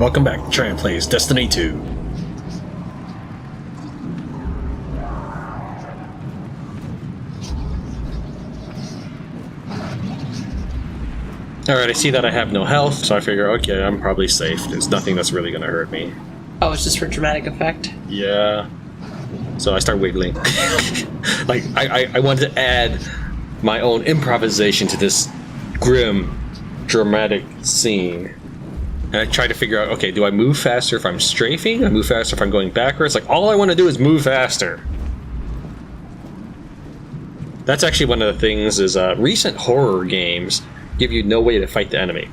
welcome back. Tran plays Destiny 2. Alright, I see that I have no health, so I figure, okay, I'm probably safe. There's nothing that's really gonna hurt me. Oh, it's just for dramatic effect? Yeah. So I start wiggling. Like, I wanted to add my own improvisation to this grim, dramatic scene. And I try to figure out, okay, do I move faster if I'm strafing? Do I move faster if I'm going backwards? Like, all I want to do is move faster. That's actually one of the things is recent horror games give you no way to fight the enemy.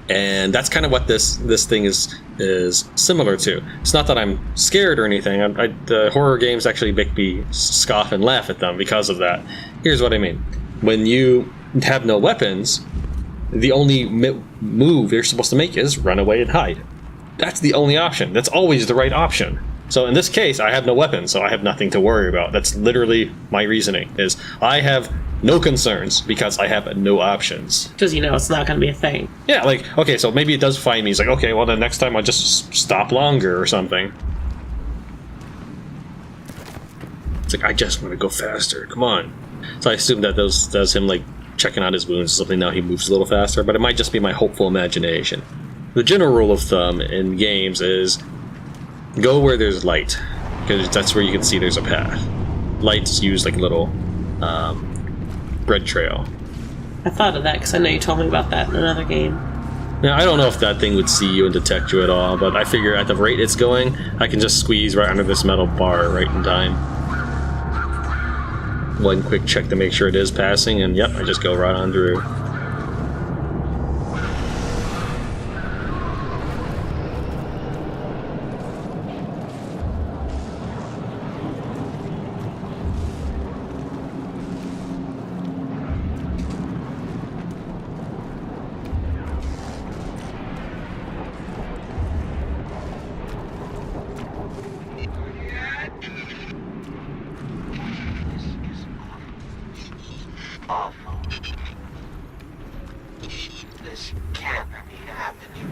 And that's kind of what this thing is similar to. It's not that I'm scared or anything. The horror games actually make me scoff and laugh at them because of that. Here's what I mean. When you have no weapons, the only move you're supposed to make is run away and hide. That's the only option. That's always the right option. So in this case, I have no weapons, so I have nothing to worry about. That's literally my reasoning, is I have no concerns because I have no options. Because you know it's not going to be a thing. Yeah, like, okay, so maybe it does find me. It's like, okay, well, then next time I'll just stop longer or something. It's like, I just want to go faster. Come on. So I assume that that's him, like, checking out his wounds or something. Now he moves a little faster, but it might just be my hopeful imagination. The general rule of thumb in games is go where there's light, because that's where you can see there's a path. Lights use like a little bread trail. I thought of that because I know you told me about that in another game. Now, I don't know if that thing would see you and detect you at all, but I figure at the rate it's going, I can just squeeze right under this metal bar right in time. One quick check to make sure it is passing, and yep, I just go right on through. Awful. This can't be happening.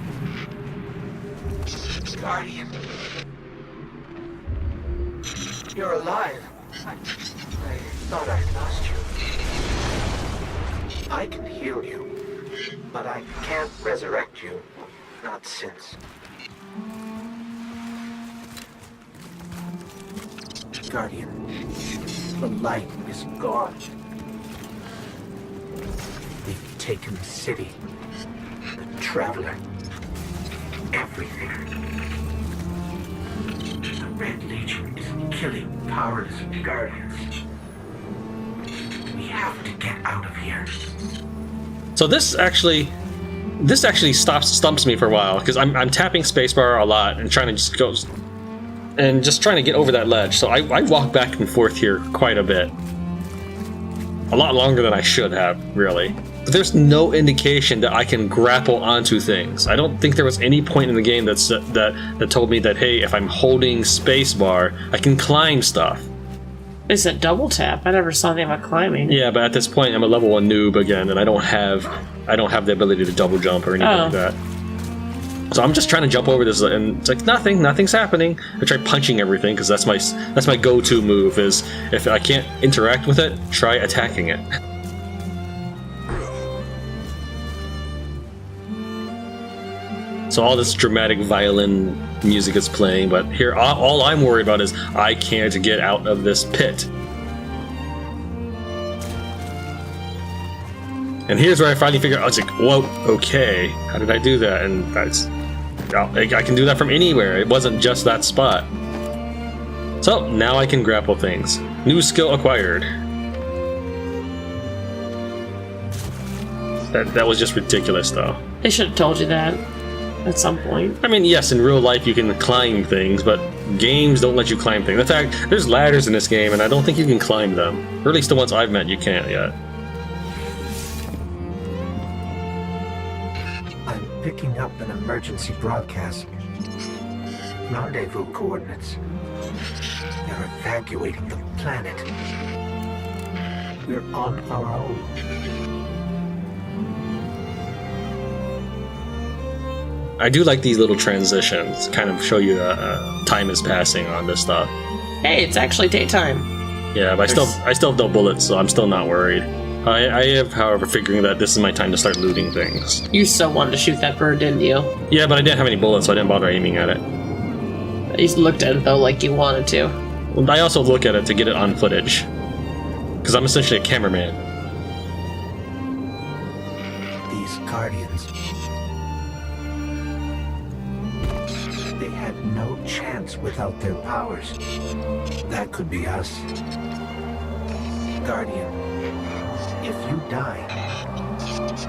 Guardian. You're alive. I thought I lost you. I can heal you, but I can't resurrect you. Not since. Guardian, the light is gone. They've taken the city, the Traveler, everything. The Red Legion is killing powerless Guardians. We have to get out of here. So this actually stumps me for a while, because I'm tapping spacebar a lot and trying to just go and just trying to get over that ledge. So I walk back and forth here quite a bit. A lot longer than I should have, really. But there's no indication that I can grapple onto things. I don't think there was any point in the game that told me that, hey, if I'm holding spacebar, I can climb stuff. It's a double tap. I never saw anything about climbing. Yeah, but at this point, I'm a level 1 noob again, and I don't have the ability to double jump or anything like that. So I'm just trying to jump over this, and it's like nothing's happening. I try punching everything because that's my go-to move. Is if I can't interact with it, try attacking it. So all this dramatic violin music is playing, but here all I'm worried about is I can't get out of this pit. And here's where I finally figured out, I was like, whoa, okay, how did I do that? And I can do that from anywhere. It wasn't just that spot. So now I can grapple things. New skill acquired. That was just ridiculous, though. They should have told you that at some point. I mean, yes, in real life you can climb things, but games don't let you climb things. In fact, there's ladders in this game, and I don't think you can climb them. Or at least the ones I've met, you can't yet. I'm picking up an emergency broadcast. Rendezvous coordinates. They're evacuating the planet. We're on our own. I do like these little transitions, kind of show you time is passing on this stuff. Hey, it's actually daytime. Yeah, but I still have no bullets, so I'm still not worried. I have, however, figuring that this is my time to start looting things. You so wanted to shoot that bird, didn't you? Yeah, but I didn't have any bullets, so I didn't bother aiming at it. You looked at it, though, like you wanted to. Well, I also look at it to get it on footage. Because I'm essentially a cameraman. These guardians. They had no chance without their powers. That could be us. Guardian, if you die,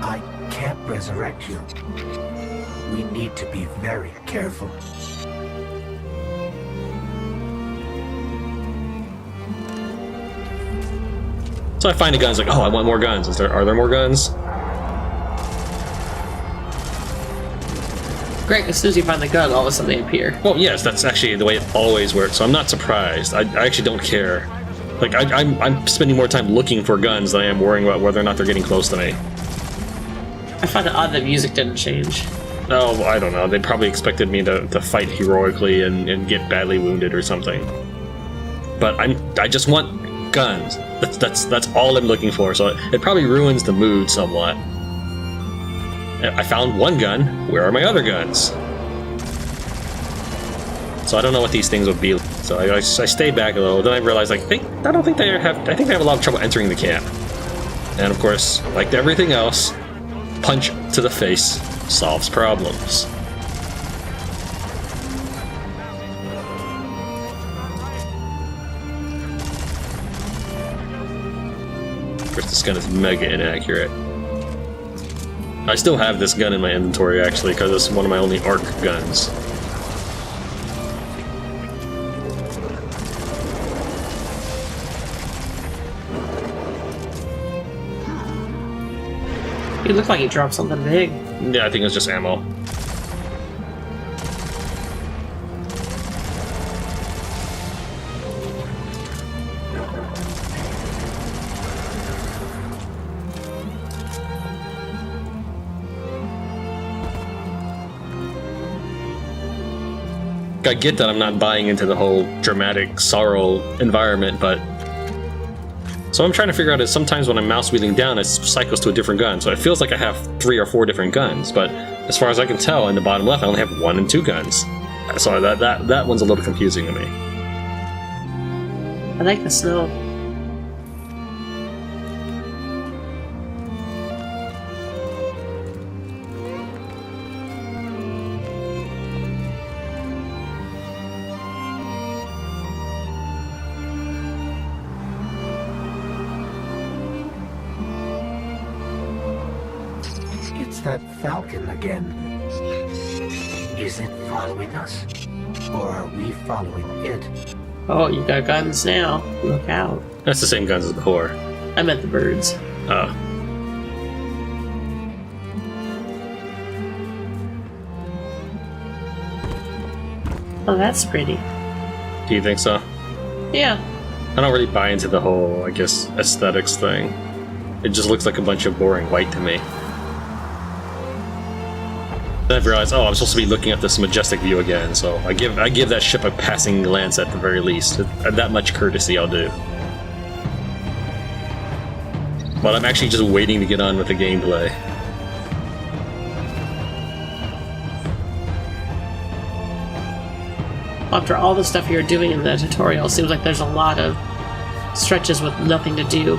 I can't resurrect you. We need to be very careful. So I find a gun, it's like, oh, I want more guns. Are there more guns? Great, as soon as you find the gun, all of a sudden they appear. Well, yes, that's actually the way it always works, so I'm not surprised. I actually don't care. Like, I'm spending more time looking for guns than I am worrying about whether or not they're getting close to me. I find it odd that music didn't change. Oh, I don't know. They probably expected me to fight heroically and get badly wounded or something. But I just want guns. That's all I'm looking for, so it probably ruins the mood somewhat. I found one gun. Where are my other guns? So I don't know what these things would be. So I stayed back a little. Then I realized, like, I don't think they have. I think they have a lot of trouble entering the camp. And of course, like everything else, punch to the face solves problems. Of course, this gun is mega inaccurate. I still have this gun in my inventory, actually, because it's one of my only arc guns. You look like you dropped something big. Yeah, I think it's just ammo. I get that I'm not buying into the whole dramatic sorrow environment, but so I'm trying to figure out is sometimes when I'm mouse wheeling down, it cycles to a different gun. So it feels like I have 3 or 4 different guns, but as far as I can tell, in the bottom left, I only have 1 and 2 guns. So that one's a little confusing to me. I like the snow. That falcon again. Is it following us? Or are we following it? Oh, you got guns now. Look out. That's the same guns as before. I meant the birds. Oh. Oh, that's pretty. Do you think so? Yeah. I don't really buy into the whole, I guess, aesthetics thing. It just looks like a bunch of boring white to me. Then I've realized, oh, I'm supposed to be looking at this majestic view again, so I give that ship a passing glance at the very least. That much courtesy I'll do. But I'm actually just waiting to get on with the gameplay. After all the stuff you're doing in the tutorial, it seems like there's a lot of stretches with nothing to do.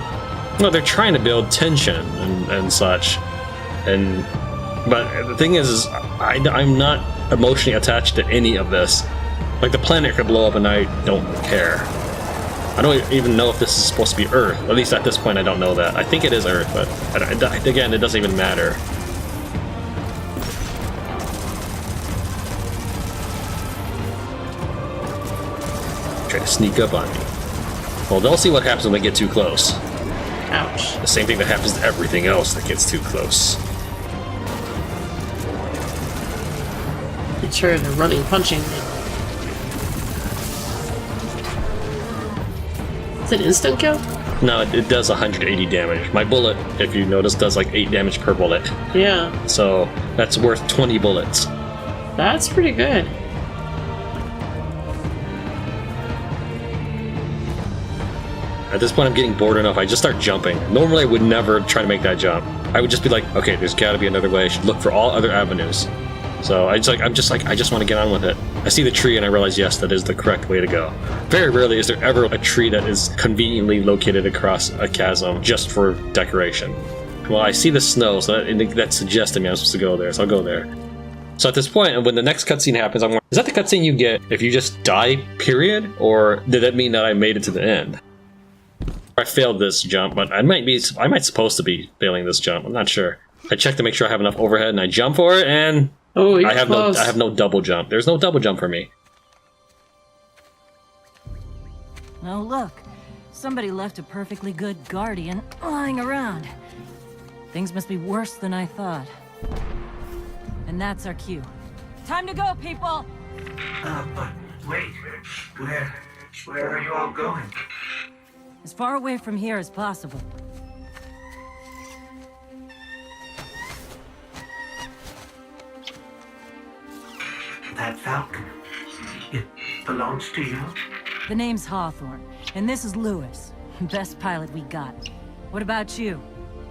No, they're trying to build tension and such. But the thing is I'm not emotionally attached to any of this. Like, the planet could blow up and I don't care. I don't even know if this is supposed to be Earth. At least at this point I don't know that. I think it is Earth, but again, it doesn't even matter. Try to sneak up on me. Well, they'll see what happens when they get too close. Ouch. The same thing that happens to everything else that gets too close. Sure, they're running, punching. Is it instant kill? No, it does 180 damage. My bullet, if you notice, does like 8 damage per bullet. Yeah. So that's worth 20 bullets. That's pretty good. At this point, I'm getting bored enough. I just start jumping. Normally, I would never try to make that jump. I would just be like, okay, there's got to be another way. I should look for all other avenues. So I just want to get on with it. I see the tree and I realize, yes, that is the correct way to go. Very rarely is there ever a tree that is conveniently located across a chasm just for decoration. Well, I see the snow, so that suggests to me I'm supposed to go there, so I'll go there. So at this point, when the next cutscene happens, I'm wondering, is that the cutscene you get if you just die, period? Or did that mean that I made it to the end? I failed this jump, but I might supposed to be failing this jump. I'm not sure. I check to make sure I have enough overhead, and I jump for it, and oh, you're I have close. I have no double jump. There's no double jump for me. Oh, look. Somebody left a perfectly good guardian lying around. Things must be worse than I thought. And that's our cue. Time to go, people! But wait. Where are you all going? As far away from here as possible. That falcon, it belongs to you? The name's Hawthorne, and this is Lewis. Best pilot we got. What about you?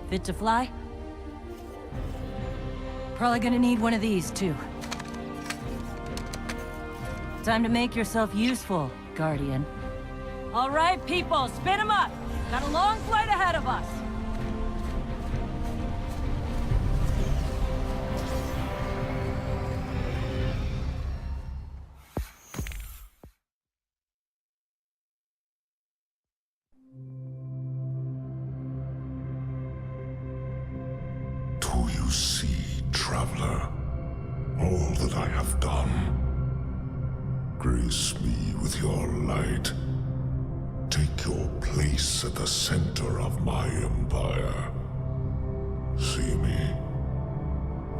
Fit to fly? Probably gonna need one of these, too. Time to make yourself useful, Guardian. All right, people, spin them up! Got a long flight ahead of us! Do you see, traveler, all that I have done? Grace me with your light. Take your place at the center of my empire. See me,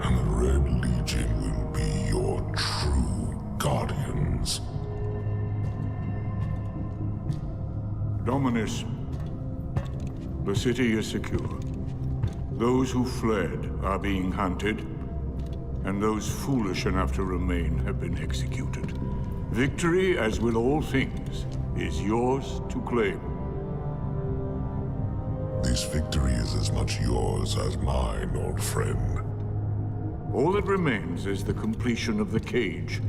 and the Red Legion will be your true guardians. Dominus, the city is secure. Those who fled are being hunted, and those foolish enough to remain have been executed. Victory, as with all things, is yours to claim. This victory is as much yours as mine, old friend. All that remains is the completion of the cage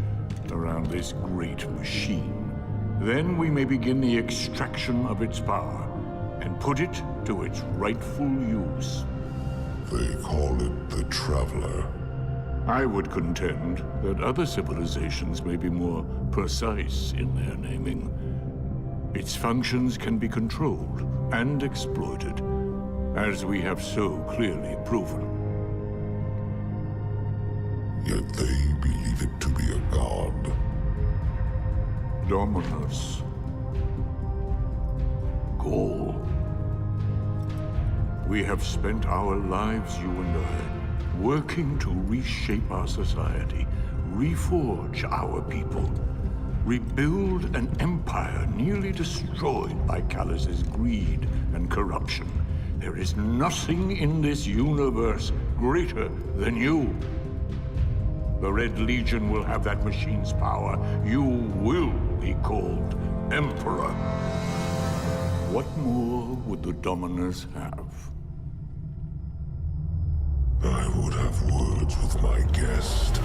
around this great machine. Then we may begin the extraction of its power and put it to its rightful use. They call it the Traveler. I would contend that other civilizations may be more precise in their naming. Its functions can be controlled and exploited, as we have so clearly proven. Yet they believe it to be a god. Dominus. Gaul. We have spent our lives, you and I, working to reshape our society, reforge our people, rebuild an empire nearly destroyed by Callus's greed and corruption. There is nothing in this universe greater than you. The Red Legion will have that machine's power. You will be called Emperor. What more would the Dominus have? I would have words with my guest.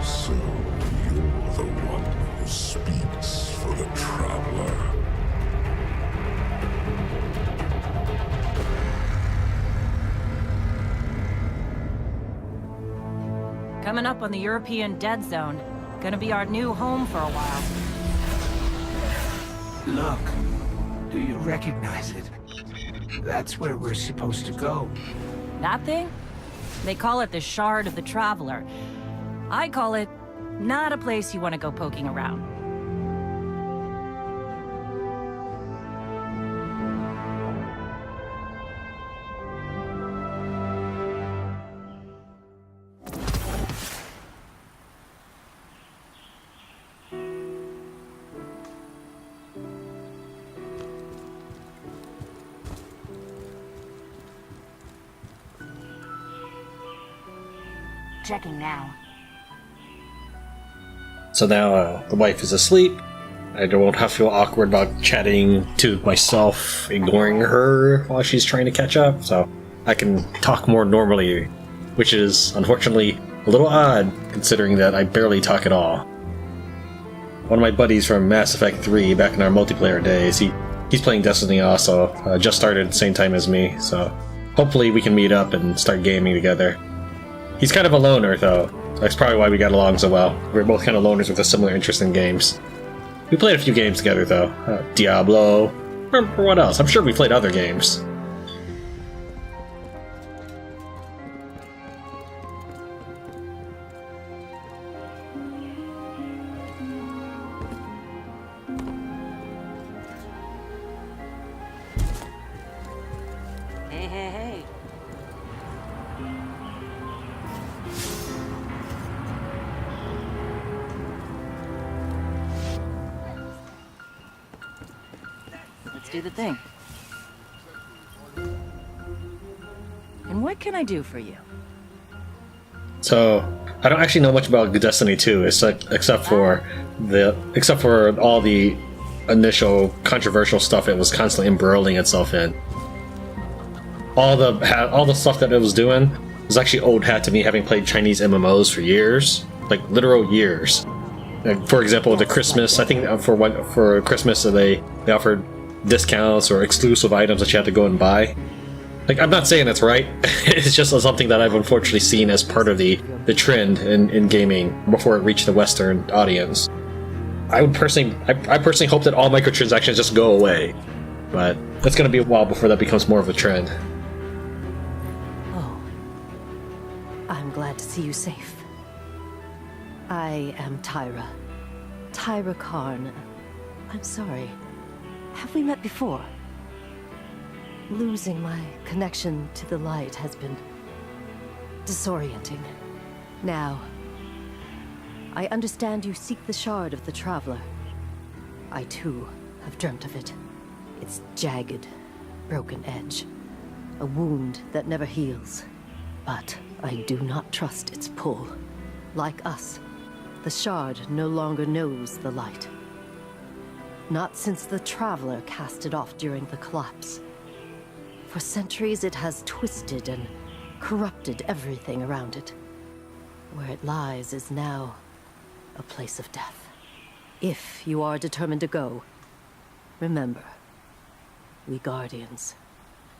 So you're the one who speaks for the Traveler. Coming up on the European Dead Zone. Gonna be our new home for a while. Look, do you recognize it? That's where we're supposed to go. That thing? They call it the Shard of the Traveler. I call it not a place you want to go poking around. Checking now. So now the wife is asleep. I don't have to feel awkward about chatting to myself, ignoring her while she's trying to catch up, so I can talk more normally, which is unfortunately a little odd considering that I barely talk at all. One of my buddies from Mass Effect 3 back in our multiplayer days, he's playing Destiny also, just started at the same time as me, so hopefully we can meet up and start gaming together. He's kind of a loner though, that's probably why we got along so well. We're both kind of loners with a similar interest in games. We played a few games together though, Diablo, or what else? I'm sure we played other games. Hey. Let's do the thing. And what can I do for you? So I don't actually know much about Destiny 2, except for all the initial controversial stuff it was constantly embroiling itself in. All the stuff that it was doing was actually old hat to me, having played Chinese MMOs for years, like literal years. Like, for example, the Christmas, I think for Christmas they offered discounts or exclusive items that you had to go and buy. Like, I'm not saying it's right. It's just something that I've unfortunately seen as part of the trend in gaming before it reached the Western audience. I personally hope that all microtransactions just go away, but it's going to be a while before that becomes more of a trend. Oh, I'm glad to see you safe. I am Tyra. Tyra Karn. I'm sorry. Have we met before? Losing my connection to the light has been disorienting. Now, I understand you seek the shard of the Traveler. I too have dreamt of it. Its jagged, broken edge. A wound that never heals. But I do not trust its pull. Like us, the shard no longer knows the light. Not since the Traveler cast it off during the collapse. For centuries it has twisted and corrupted everything around it. Where it lies is now a place of death. If you are determined to go, remember, we Guardians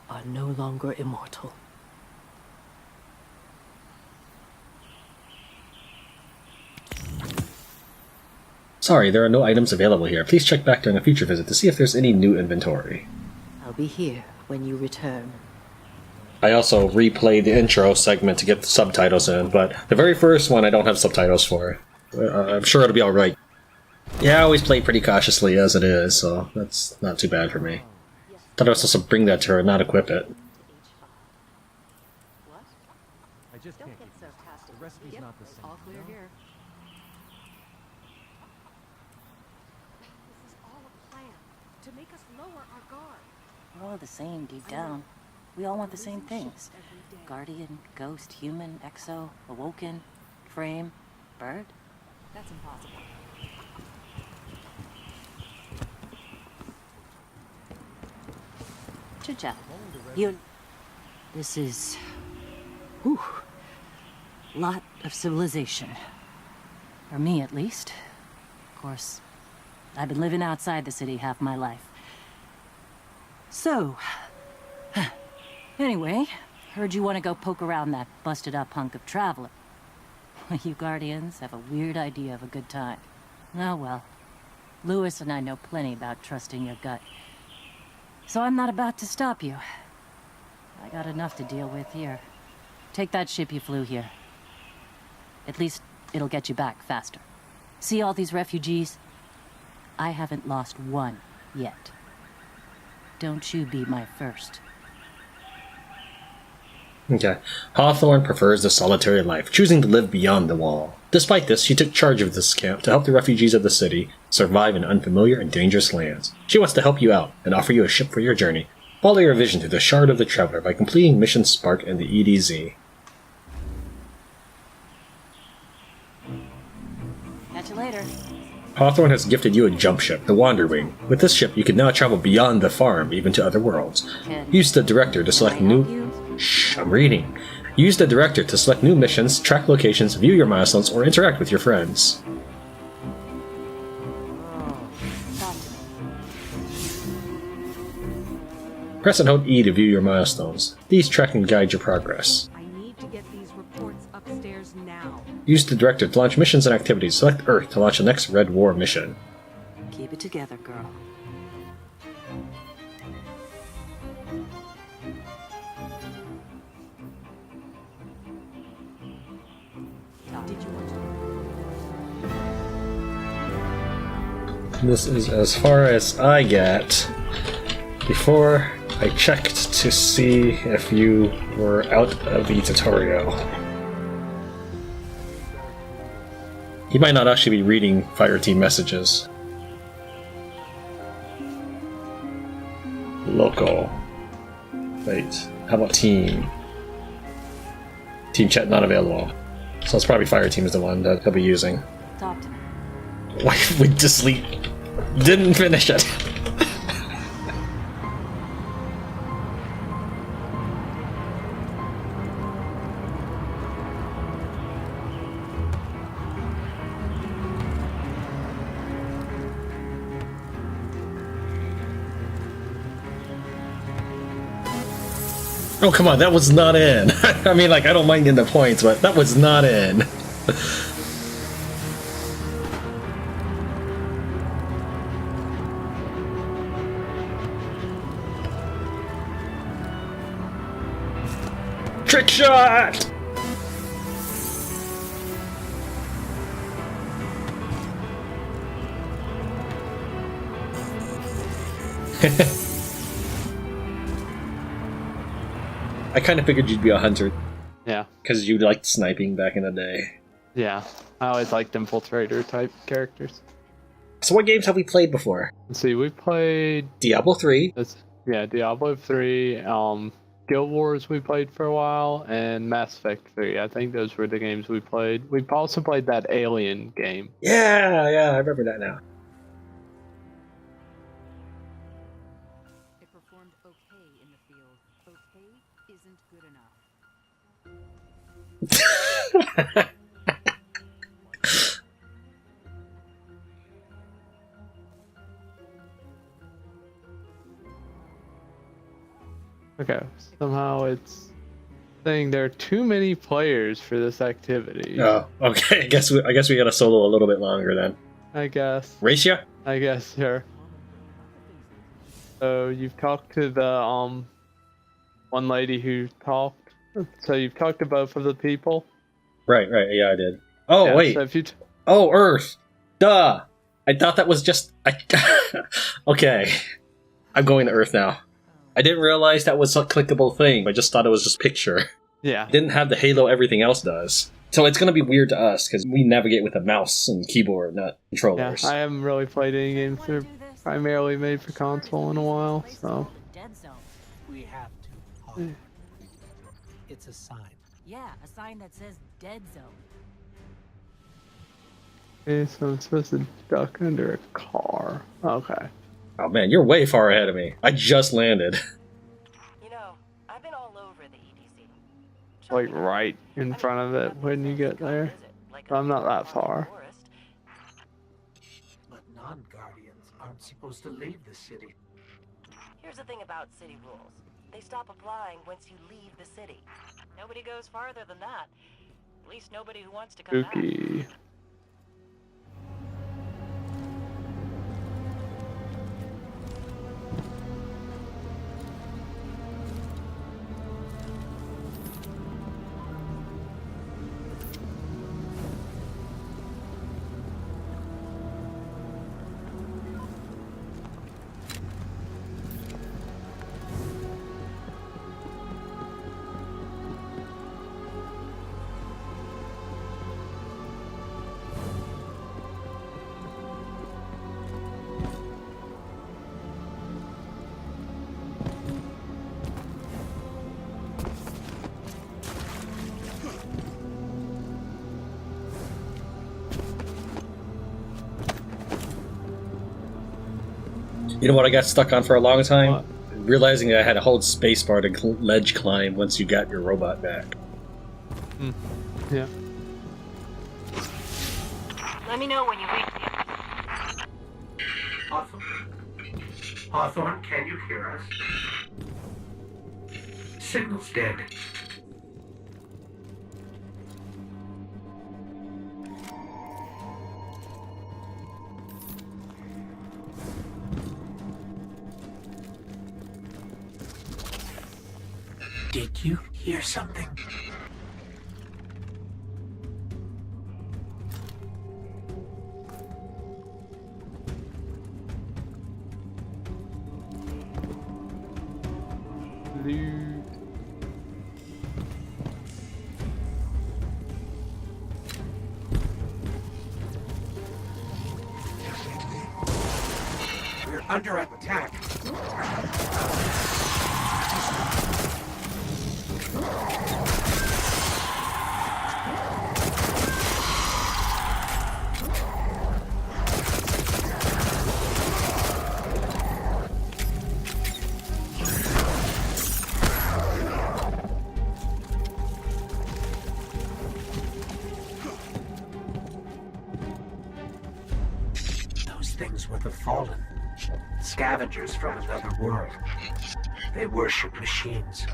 are no longer immortal. Sorry, there are no items available here. Please check back during a future visit to see if there's any new inventory. I'll be here when you return. I also replayed the intro segment to get the subtitles in, but the very first one I don't have subtitles for. I'm sure it'll be alright. Yeah, I always play pretty cautiously as it is, so that's not too bad for me. Thought I was supposed to bring that to her, not equip it. I just can't get the recipe's not the same. All clear here. This is all a plan to make us lower our guard. We're all the same deep down. We all want the same things. Guardian, ghost, human, exo, awoken, frame, bird. That's impossible. Chit-chat. You... This is... Whew. Lot of civilization. For me, at least. Of course, I've been living outside the city half my life. So... Anyway, heard you want to go poke around that busted-up hunk of Traveler. You Guardians have a weird idea of a good time. Oh well. Lewis and I know plenty about trusting your gut. So I'm not about to stop you. I got enough to deal with here. Take that ship you flew here. At least it'll get you back faster. See all these refugees? I haven't lost one yet. Don't you be my first. Okay. Hawthorne prefers the solitary life, choosing to live beyond the wall. Despite this, she took charge of this camp to help the refugees of the city survive in unfamiliar and dangerous lands. She wants to help you out and offer you a ship for your journey. Follow your vision through the Shard of the Traveler by completing Mission Spark and the EDZ. later. Hawthorne has gifted you a jump ship, the Wander Wing. With this ship, you can now travel beyond the farm, even to other worlds. Use the director to select new... Shh, I'm reading. Use the director to select new missions, track locations, view your milestones, or interact with your friends. Press and hold E to view your milestones. These track and guide your progress. I need to get these reports upstairs now. Use the director to launch missions and activities. Select Earth to launch the next Red War mission. Keep it together, girl. Did you want to... This is as far as I get before I checked to see if you were out of the tutorial. He might not actually be reading Fireteam messages. Local. Wait, how about team? Team chat not available. So it's probably Fireteam is the one that he'll be using. Talk to me. Why went to sleep? Didn't finish it. Oh, come on, that was not in. I mean, like, I don't mind getting the points, but that was not in. Trick shot! I kind of figured you'd be a hunter. Yeah. Because you liked sniping back in the day. Yeah. I always liked infiltrator type characters. So what games have we played before? Let's see, we played Diablo 3. Diablo 3, Guild Wars we played for a while, and Mass Effect 3. I think those were the games we played. We also played that Alien game. Yeah, I remember that now. It performed okay in the field. Okay isn't good enough. Okay, somehow it's saying there are too many players for this activity. Oh, okay. I guess we gotta solo a little bit longer then. I guess. Racia? I guess, sure. So you've talked to the one lady who talked. So you've talked to both of the people. Right. Yeah, I did. Oh, Yeah, wait. so if you Oh, Earth. Duh. I thought that was just... Okay. I'm going to Earth now. I didn't realize that was a clickable thing. I just thought it was just picture. Yeah. It didn't have the halo everything else does. So it's going to be weird to us, because we navigate with a mouse and keyboard, not controllers. I haven't really played any games that are primarily made for console in a while, so... Dead zone. We have to. It's a sign. Yeah, a sign that says dead zone. Okay, so I'm supposed to duck under a car. Okay. Oh man, you're way far ahead of me. I just landed. You know, I've been all over the EDC. Like right in front of it when you get there. So I'm not that far. But non-guardians aren't supposed to leave the city. Here's the thing about city rules. They stop applying once you leave the city. Nobody goes farther than that. At least nobody who wants to come back. Spooky. You know what I got stuck on for a long time? What? Realizing I had to hold spacebar to ledge climb once you got your robot back. Yeah. Let me know when you reach the Hawthorne? Hawthorne, can you hear us? Signal's dead. Did you hear something? Loot. We're under attack. Those things were the Fallen. Scavengers from another world. They worship machines.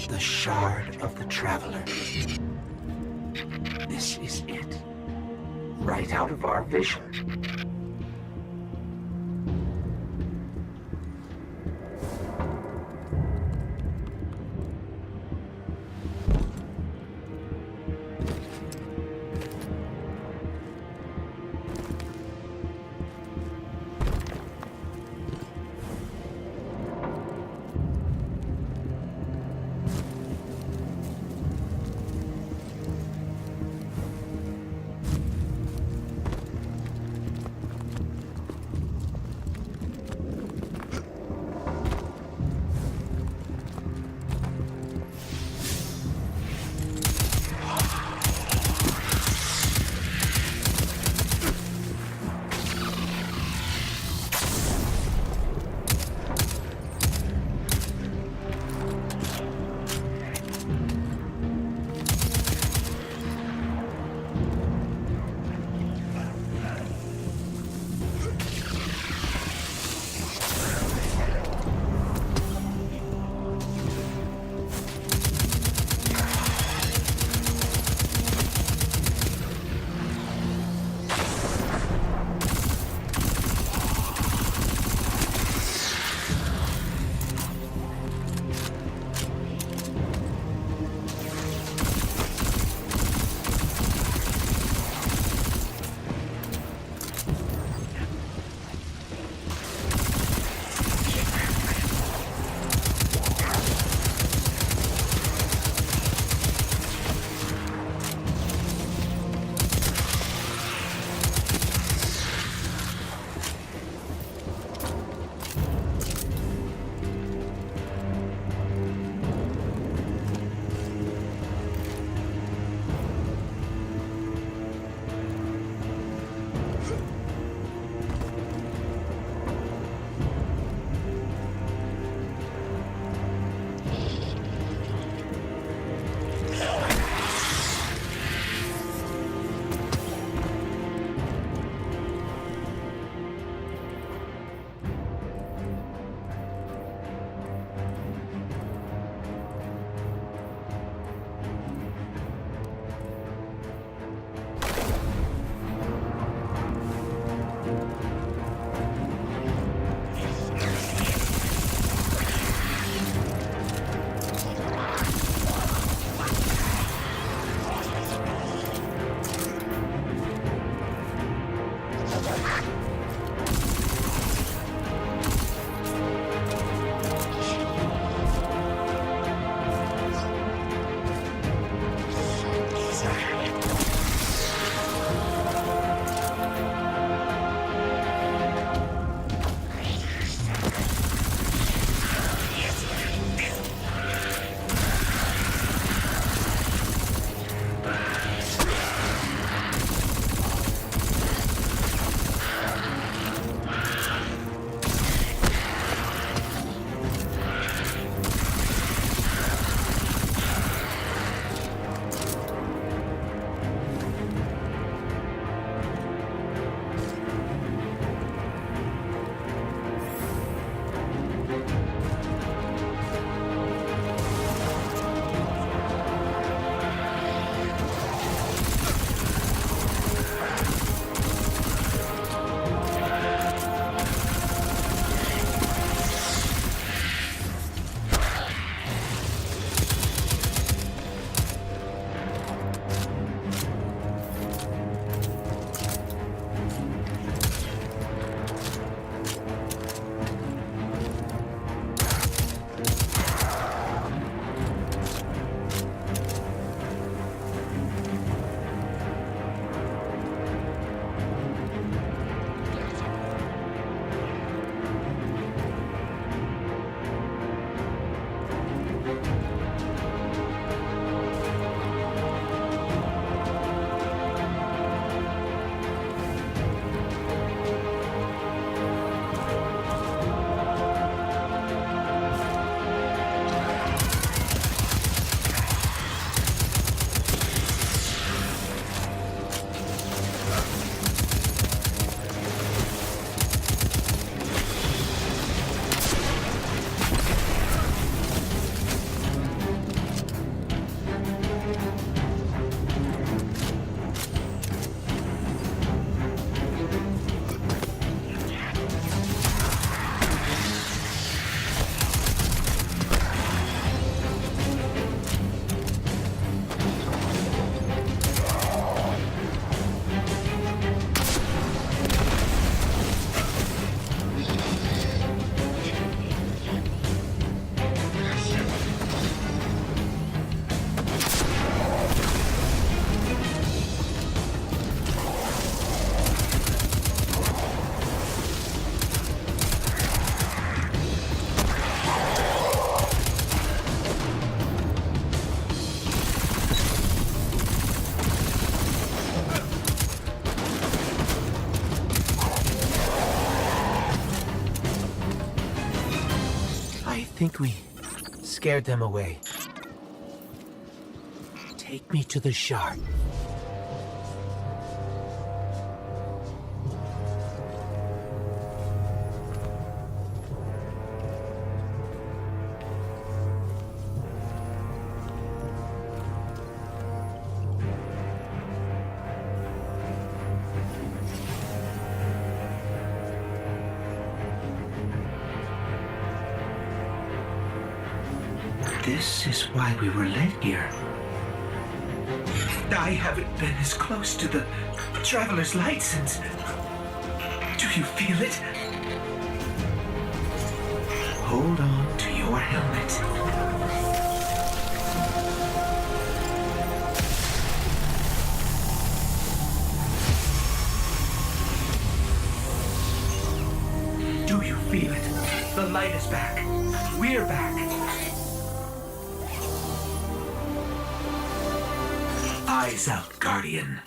The shard of the Traveler. This is it. Right out of our vision. think we scared them away. Take me to the shard. This is why we were led here. I haven't been as close to the Traveler's Light since... Do you feel it? Hold on to your helmet. Do you feel it? The light is back. We're back. Eyes out, Guardian.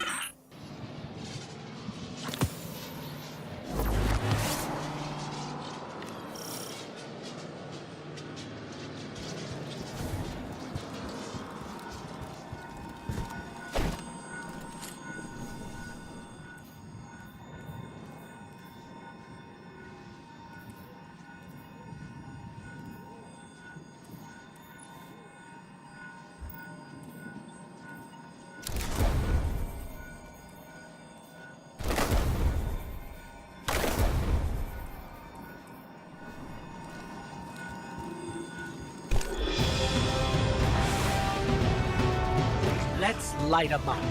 Let's light 'em up.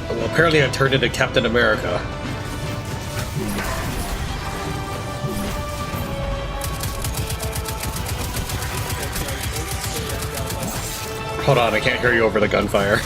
Well, apparently I turned into Captain America. Hold on, I can't hear you over the gunfire.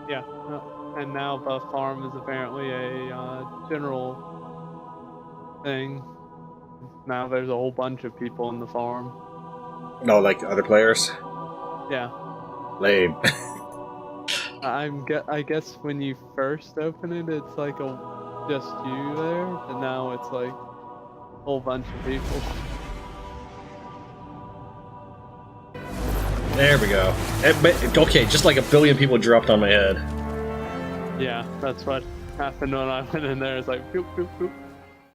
Yeah, and now the farm is apparently a general thing. Now there's a whole bunch of people in the farm. No, like other players? Yeah. Lame. I guess when you first open it, it's like just you there, and now it's like a whole bunch of people. There we go. Okay, just like a billion people dropped on my head. Yeah, that's what happened when I went in there. It's like, boop, boop, boop.